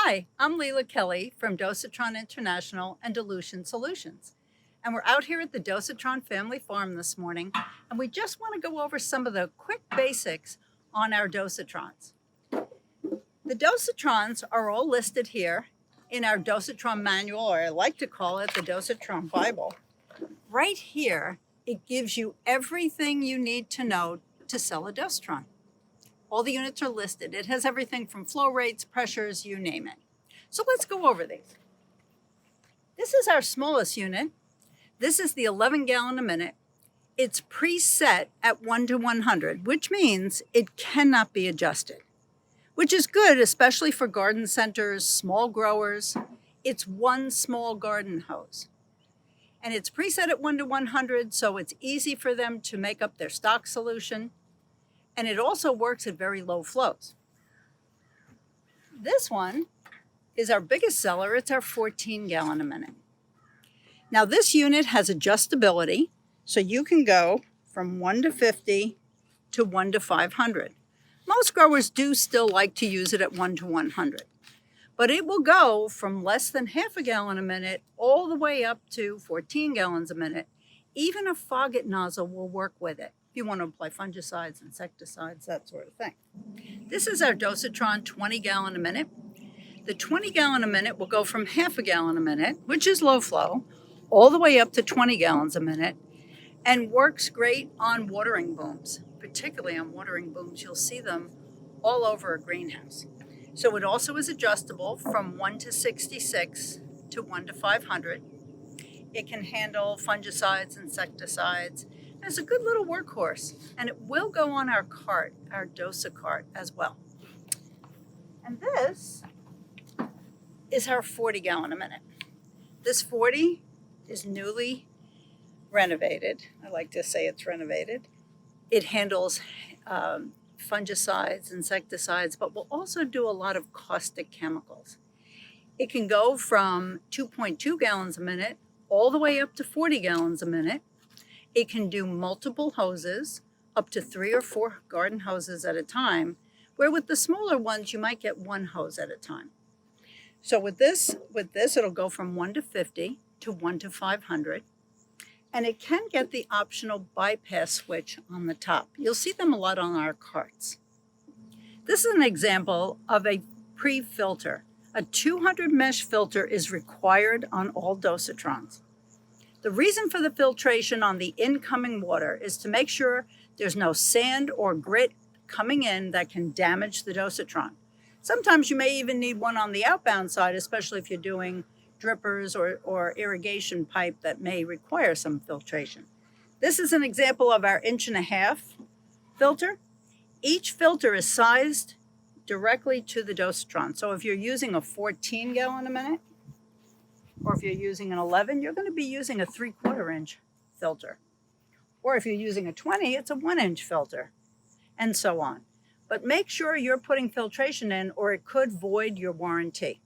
Hi, I'm Lela Kelly from Dosatron International and Dilution Solutions. And we're out here at the Dosatron family farm this morning, and we just want to go over some of the quick basics on our Dosatrons. The Dosatrons are all listed here in our Dosatron Manual, or I like to call it the Dosatron Bible. Right here, it gives you everything you need to know to sell a Dosatron. All the units are listed. It has everything from flow rates, pressures, you name it. So let's go over these. This is our smallest unit. This is the 11 gallon a minute. It's preset at 1 to 100, which means it cannot be adjusted, which is good, especially for garden centers, small growers. It's one small garden hose. And it's preset at 1 to 100, so it's easy for them to make up their stock solution. And it also works at very low flows. This one is our biggest seller. It's our 14 gallon a minute. Now this unit has adjustability, so you can go from 1 to 50 to 1 to 500. Most growers do still like to use it at 1 to 100, but it will go from less than half a gallon a minute all the way up to 14 gallons a minute. Even a faucet nozzle will work with it. If you want to apply fungicides, insecticides, that sort of thing. This is our Dosatron 20 gallon a minute. The 20 gallon a minute will go from half a gallon a minute, which is low flow, all the way up to 20 gallons a minute, and works great on watering booms. Particularly on watering booms, you'll see them all over a greenhouse. So it also is adjustable from 1 to 66 to 1 to 500. It can handle fungicides, insecticides. It's a good little workhorse, and it will go on our cart, our Dosa cart as well. And this is our 40 gallon a minute. This 40 is newly renovated. I like to say it's renovated. It handles fungicides, insecticides, but will also do a lot of caustic chemicals. It can go from 2.2 gallons a minute all the way up to 40 gallons a minute. It can do multiple hoses, up to 3 or 4 garden hoses at a time, where with the smaller ones, you might get 1 hose at a time. So with this, it'll go from 1 to 50 to 1 to 500. And it can get the optional bypass switch on the top. You'll see them a lot on our carts. This is an example of a pre-filter. A 200 mesh filter is required on all Dosatrons. The reason for the filtration on the incoming water is to make sure there's no sand or grit coming in that can damage the Dosatron. Sometimes you may even need one on the outbound side, especially if you're doing drippers or irrigation pipe that may require some filtration. This is an example of our 1.5 inch filter. Each filter is sized directly to the Dosatron. So if you're using a 14 gallon a minute, or if you're using an 11, you're going to be using a 3/4 inch filter. Or if you're using a 20, it's a 1 inch filter, and so on. But make sure you're putting filtration in, or it could void your warranty.